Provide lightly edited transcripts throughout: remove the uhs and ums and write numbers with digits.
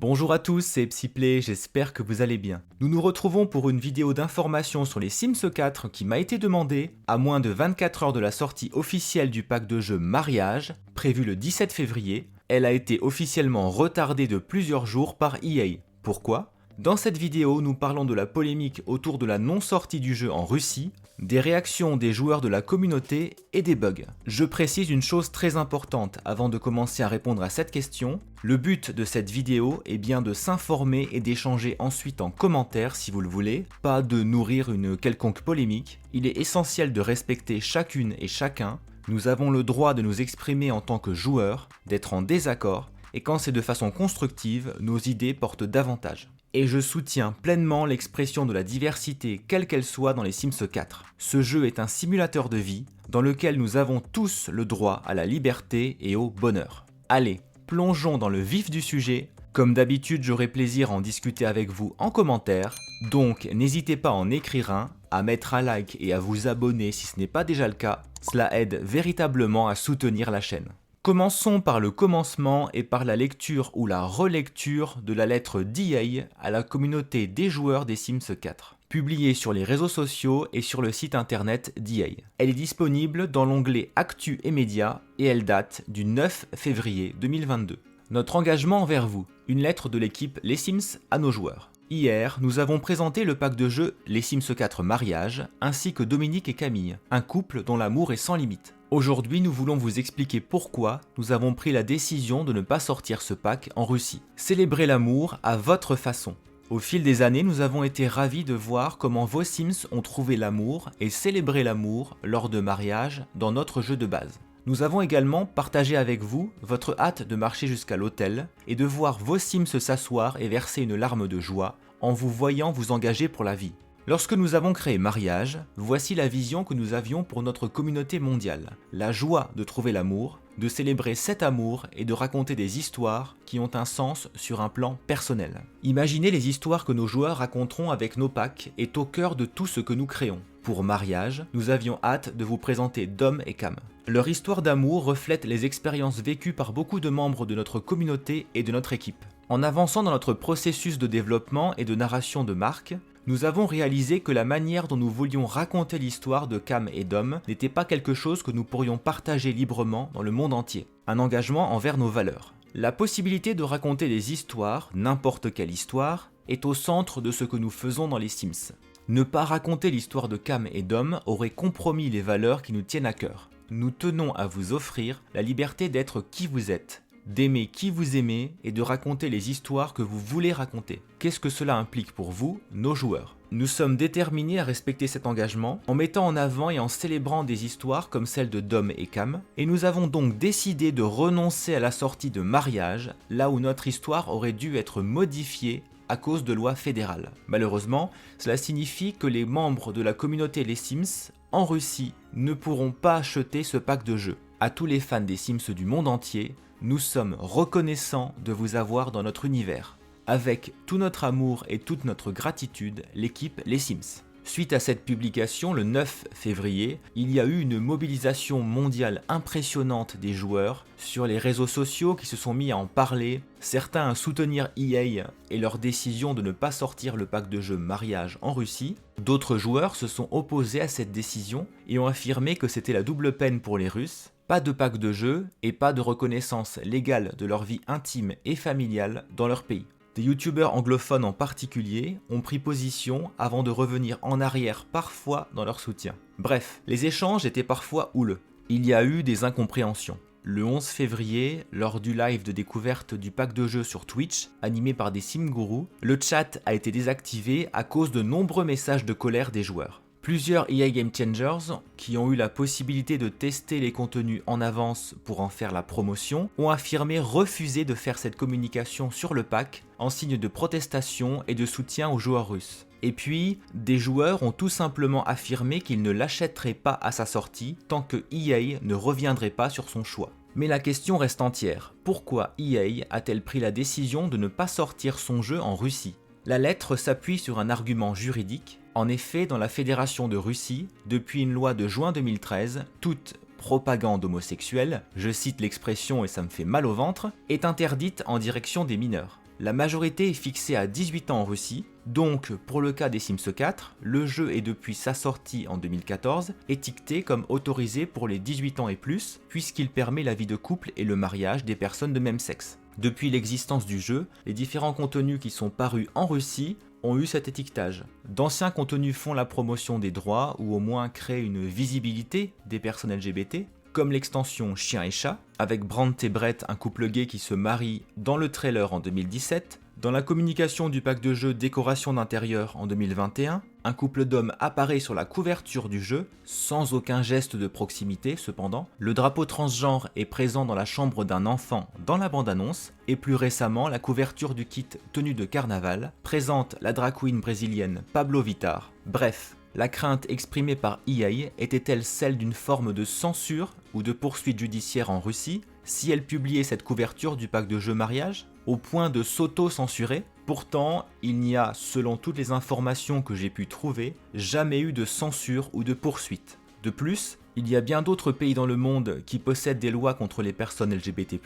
Bonjour à tous, c'est Psyplay, j'espère que vous allez bien. Nous nous retrouvons pour une vidéo d'information sur les Sims 4 qui m'a été demandée à moins de 24 heures de la sortie officielle du pack de jeu Mariage, prévu le 17 février. Elle a été officiellement retardée de plusieurs jours par EA. Pourquoi ? Dans cette vidéo, nous parlons de la polémique autour de la non-sortie du jeu en Russie, des réactions des joueurs de la communauté et des bugs. Je précise une chose très importante avant de commencer à répondre à cette question. Le but de cette vidéo est bien de s'informer et d'échanger ensuite en commentaire si vous le voulez, pas de nourrir une quelconque polémique. Il est essentiel de respecter chacune et chacun. Nous avons le droit de nous exprimer en tant que joueurs, d'être en désaccord, et quand c'est de façon constructive, nos idées portent davantage. Et je soutiens pleinement l'expression de la diversité quelle qu'elle soit dans les Sims 4. Ce jeu est un simulateur de vie dans lequel nous avons tous le droit à la liberté et au bonheur. Allez, plongeons dans le vif du sujet. Comme d'habitude, j'aurai plaisir à en discuter avec vous en commentaire, donc n'hésitez pas à en écrire un, à mettre un like et à vous abonner si ce n'est pas déjà le cas, cela aide véritablement à soutenir la chaîne. Commençons par le commencement et par la lecture ou la relecture de la lettre d'EA à la communauté des joueurs des Sims 4, publiée sur les réseaux sociaux et sur le site internet d'EA. Elle est disponible dans l'onglet Actu et Médias et elle date du 9 février 2022. Notre engagement envers vous, une lettre de l'équipe Les Sims à nos joueurs. Hier, nous avons présenté le pack de jeu Les Sims 4 Mariage, ainsi que Dominique et Camille, un couple dont l'amour est sans limite. Aujourd'hui, nous voulons vous expliquer pourquoi nous avons pris la décision de ne pas sortir ce pack en Russie. Célébrez l'amour à votre façon. Au fil des années, nous avons été ravis de voir comment vos Sims ont trouvé l'amour et célébré l'amour lors de mariage dans notre jeu de base. Nous avons également partagé avec vous votre hâte de marcher jusqu'à l'hôtel et de voir vos Sims s'asseoir et verser une larme de joie en vous voyant vous engager pour la vie. Lorsque nous avons créé Mariage, voici la vision que nous avions pour notre communauté mondiale. La joie de trouver l'amour, de célébrer cet amour et de raconter des histoires qui ont un sens sur un plan personnel. Imaginez les histoires que nos joueurs raconteront avec nos packs est au cœur de tout ce que nous créons. Pour Mariage, nous avions hâte de vous présenter Dom et Cam. Leur histoire d'amour reflète les expériences vécues par beaucoup de membres de notre communauté et de notre équipe. En avançant dans notre processus de développement et de narration de marque, nous avons réalisé que la manière dont nous voulions raconter l'histoire de Cam et Dom n'était pas quelque chose que nous pourrions partager librement dans le monde entier. Un engagement envers nos valeurs. La possibilité de raconter des histoires, n'importe quelle histoire, est au centre de ce que nous faisons dans les Sims. Ne pas raconter l'histoire de Cam et Dom aurait compromis les valeurs qui nous tiennent à cœur. Nous tenons à vous offrir la liberté d'être qui vous êtes, d'aimer qui vous aimez et de raconter les histoires que vous voulez raconter. Qu'est-ce que cela implique pour vous, nos joueurs ? Nous sommes déterminés à respecter cet engagement en mettant en avant et en célébrant des histoires comme celle de Dom et Cam, et nous avons donc décidé de renoncer à la sortie de Mariage, là où notre histoire aurait dû être modifiée à cause de lois fédérales. Malheureusement, cela signifie que les membres de la communauté Les Sims en Russie ne pourront pas acheter ce pack de jeux. À tous les fans des Sims du monde entier, nous sommes reconnaissants de vous avoir dans notre univers. Avec tout notre amour et toute notre gratitude, l'équipe Les Sims. Suite à cette publication, le 9 février, il y a eu une mobilisation mondiale impressionnante des joueurs sur les réseaux sociaux qui se sont mis à en parler, certains à soutenir EA et leur décision de ne pas sortir le pack de jeu Mariage en Russie. D'autres joueurs se sont opposés à cette décision et ont affirmé que c'était la double peine pour les Russes. Pas de pack de jeu et pas de reconnaissance légale de leur vie intime et familiale dans leur pays. Des youtubeurs anglophones en particulier ont pris position avant de revenir en arrière parfois dans leur soutien. Bref, les échanges étaient parfois houleux. Il y a eu des incompréhensions. Le 11 février, lors du live de découverte du pack de jeu sur Twitch, animé par des simgourous, le chat a été désactivé à cause de nombreux messages de colère des joueurs. Plusieurs EA Game Changers, qui ont eu la possibilité de tester les contenus en avance pour en faire la promotion, ont affirmé refuser de faire cette communication sur le pack en signe de protestation et de soutien aux joueurs russes. Et puis, des joueurs ont tout simplement affirmé qu'ils ne l'achèteraient pas à sa sortie tant que EA ne reviendrait pas sur son choix. Mais la question reste entière. Pourquoi EA a-t-elle pris la décision de ne pas sortir son jeu en Russie ? La lettre s'appuie sur un argument juridique. En effet, dans la Fédération de Russie, depuis une loi de juin 2013, toute propagande homosexuelle, je cite l'expression et ça me fait mal au ventre, est interdite en direction des mineurs. La majorité est fixée à 18 ans en Russie, donc pour le cas des Sims 4, le jeu est depuis sa sortie en 2014 étiqueté comme autorisé pour les 18 ans et plus, puisqu'il permet la vie de couple et le mariage des personnes de même sexe. Depuis l'existence du jeu, les différents contenus qui sont parus en Russie ont eu cet étiquetage. D'anciens contenus font la promotion des droits ou au moins créent une visibilité des personnes LGBT, comme l'extension Chien et Chat, avec Brandt et Brett, un couple gay qui se marie dans le trailer en 2017, dans la communication du pack de jeu Décoration d'intérieur en 2021, un couple d'hommes apparaît sur la couverture du jeu, sans aucun geste de proximité cependant, le drapeau transgenre est présent dans la chambre d'un enfant dans la bande-annonce, et plus récemment la couverture du kit tenue de carnaval présente la drag queen brésilienne Pablo Vittar. Bref, la crainte exprimée par EA était-elle celle d'une forme de censure ou de poursuite judiciaire en Russie si elle publiait cette couverture du pack de jeu mariage, au point de s'auto-censurer? Pourtant, il n'y a, selon toutes les informations que j'ai pu trouver, jamais eu de censure ou de poursuite. De plus, il y a bien d'autres pays dans le monde qui possèdent des lois contre les personnes LGBT+,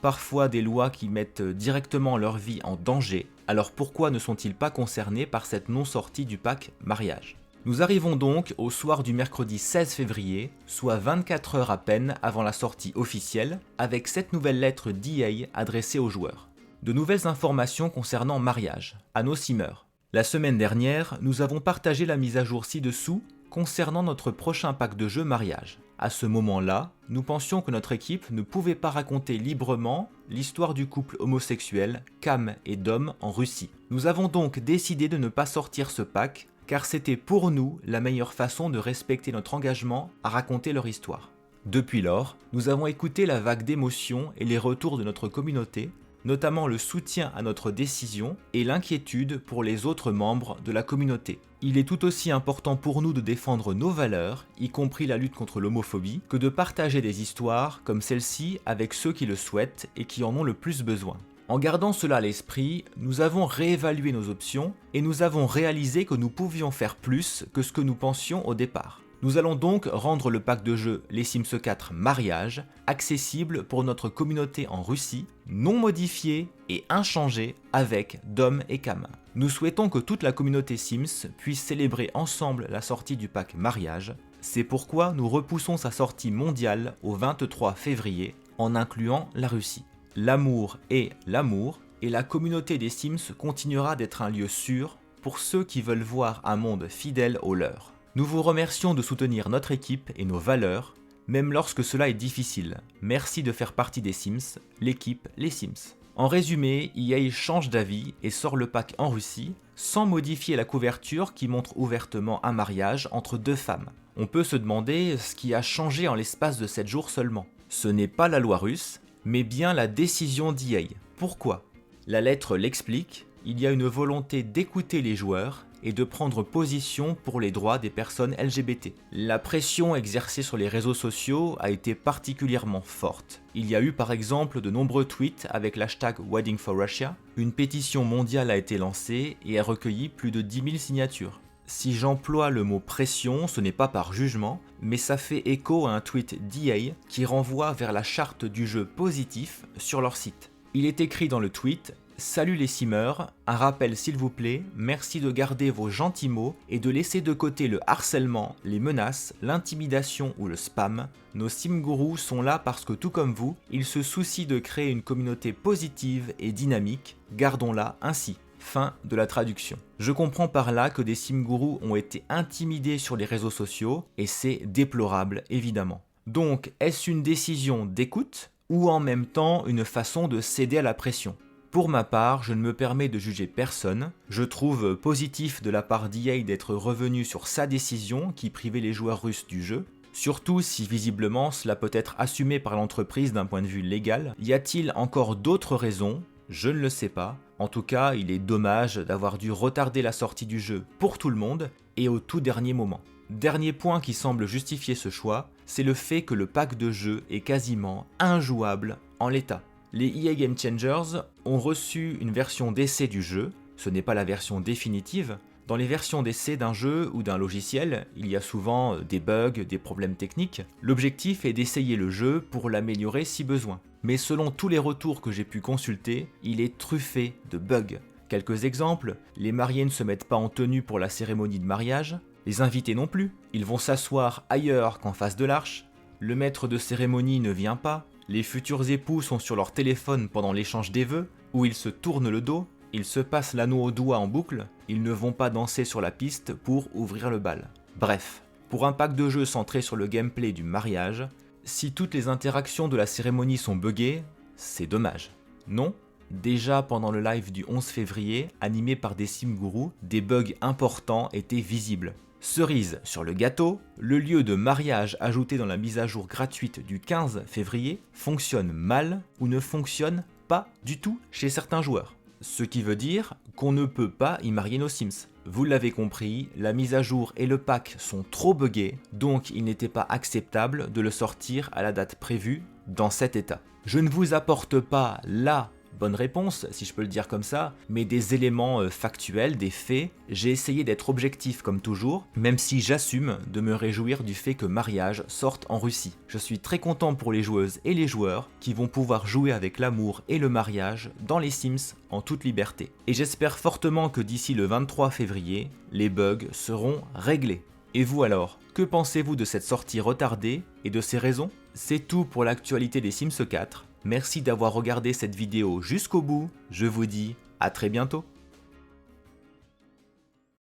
parfois des lois qui mettent directement leur vie en danger, alors pourquoi ne sont-ils pas concernés par cette non-sortie du pack mariage ? Nous arrivons donc au soir du mercredi 16 février, soit 24 heures à peine avant la sortie officielle, avec cette nouvelle lettre d'EA adressée aux joueurs. De nouvelles informations concernant mariage, à nos simmers. La semaine dernière, nous avons partagé la mise à jour ci-dessous concernant notre prochain pack de jeu mariage. À ce moment-là, nous pensions que notre équipe ne pouvait pas raconter librement l'histoire du couple homosexuel Cam et Dom en Russie. Nous avons donc décidé de ne pas sortir ce pack, car c'était pour nous la meilleure façon de respecter notre engagement à raconter leur histoire. Depuis lors, nous avons écouté la vague d'émotions et les retours de notre communauté, notamment le soutien à notre décision et l'inquiétude pour les autres membres de la communauté. Il est tout aussi important pour nous de défendre nos valeurs, y compris la lutte contre l'homophobie, que de partager des histoires comme celle-ci avec ceux qui le souhaitent et qui en ont le plus besoin. En gardant cela à l'esprit, nous avons réévalué nos options et nous avons réalisé que nous pouvions faire plus que ce que nous pensions au départ. Nous allons donc rendre le pack de jeu Les Sims 4 Mariage accessible pour notre communauté en Russie, non modifié et inchangé avec Dom et Cam. Nous souhaitons que toute la communauté Sims puisse célébrer ensemble la sortie du pack Mariage. C'est pourquoi nous repoussons sa sortie mondiale au 23 février en incluant la Russie. L'amour est l'amour et la communauté des Sims continuera d'être un lieu sûr pour ceux qui veulent voir un monde fidèle au leur. Nous vous remercions de soutenir notre équipe et nos valeurs, même lorsque cela est difficile. Merci de faire partie des Sims, l'équipe Les Sims. En résumé, EA change d'avis et sort le pack en Russie, sans modifier la couverture qui montre ouvertement un mariage entre deux femmes. On peut se demander ce qui a changé en l'espace de 7 jours seulement. Ce n'est pas la loi russe, mais bien la décision d'EA. Pourquoi ? La lettre l'explique, il y a une volonté d'écouter les joueurs et de prendre position pour les droits des personnes LGBT. La pression exercée sur les réseaux sociaux a été particulièrement forte. Il y a eu par exemple de nombreux tweets avec l'hashtag Wedding for Russia. Une pétition mondiale a été lancée et a recueilli plus de 10 000 signatures. Si j'emploie le mot pression, ce n'est pas par jugement, mais ça fait écho à un tweet d'EA qui renvoie vers la charte du jeu positif sur leur site. Il est écrit dans le tweet: Salut les simmers, un rappel s'il vous plaît, merci de garder vos gentils mots et de laisser de côté le harcèlement, les menaces, l'intimidation ou le spam. Nos simgourous sont là parce que tout comme vous, ils se soucient de créer une communauté positive et dynamique, gardons-la ainsi. Fin de la traduction. Je comprends par là que des simgourous ont été intimidés sur les réseaux sociaux et c'est déplorable évidemment. Donc est-ce une décision d'écoute ou en même temps une façon de céder à la pression ? Pour ma part, je ne me permets de juger personne. Je trouve positif de la part d'EA d'être revenu sur sa décision qui privait les joueurs russes du jeu. Surtout si visiblement cela peut être assumé par l'entreprise d'un point de vue légal. Y a-t-il encore d'autres raisons ? Je ne le sais pas. En tout cas, il est dommage d'avoir dû retarder la sortie du jeu pour tout le monde et au tout dernier moment. Dernier point qui semble justifier ce choix, c'est le fait que le pack de jeu est quasiment injouable en l'état. Les EA Game Changers ont reçu une version d'essai du jeu, ce n'est pas la version définitive, Dans les versions d'essai d'un jeu ou d'un logiciel, il y a souvent des bugs, des problèmes techniques. L'objectif est d'essayer le jeu pour l'améliorer si besoin. Mais selon tous les retours que j'ai pu consulter, il est truffé de bugs. Quelques exemples, les mariés ne se mettent pas en tenue pour la cérémonie de mariage, les invités non plus, ils vont s'asseoir ailleurs qu'en face de l'arche, le maître de cérémonie ne vient pas, les futurs époux sont sur leur téléphone pendant l'échange des vœux, ou ils se tournent le dos, ils se passent l'anneau au doigt en boucle, ils ne vont pas danser sur la piste pour ouvrir le bal. Bref, pour un pack de jeu centré sur le gameplay du mariage, si toutes les interactions de la cérémonie sont buggées, c'est dommage. Non ? Déjà pendant le live du 11 février, animé par des simgourous, des bugs importants étaient visibles. Cerise sur le gâteau, le lieu de mariage ajouté dans la mise à jour gratuite du 15 février fonctionne mal ou ne fonctionne pas du tout chez certains joueurs. Ce qui veut dire qu'on ne peut pas y marier nos Sims. Vous l'avez compris, la mise à jour et le pack sont trop buggés, donc il n'était pas acceptable de le sortir à la date prévue dans cet état. Je ne vous apporte pas la bonne réponse, si je peux le dire comme ça, mais des éléments factuels, des faits. J'ai essayé d'être objectif comme toujours, même si j'assume de me réjouir du fait que Mariage sorte en Russie. Je suis très content pour les joueuses et les joueurs qui vont pouvoir jouer avec l'amour et le mariage dans les Sims en toute liberté. Et j'espère fortement que d'ici le 23 février, les bugs seront réglés. Et vous alors, que pensez-vous de cette sortie retardée et de ses raisons ? C'est tout pour l'actualité des Sims 4. Merci d'avoir regardé cette vidéo jusqu'au bout, je vous dis à très bientôt.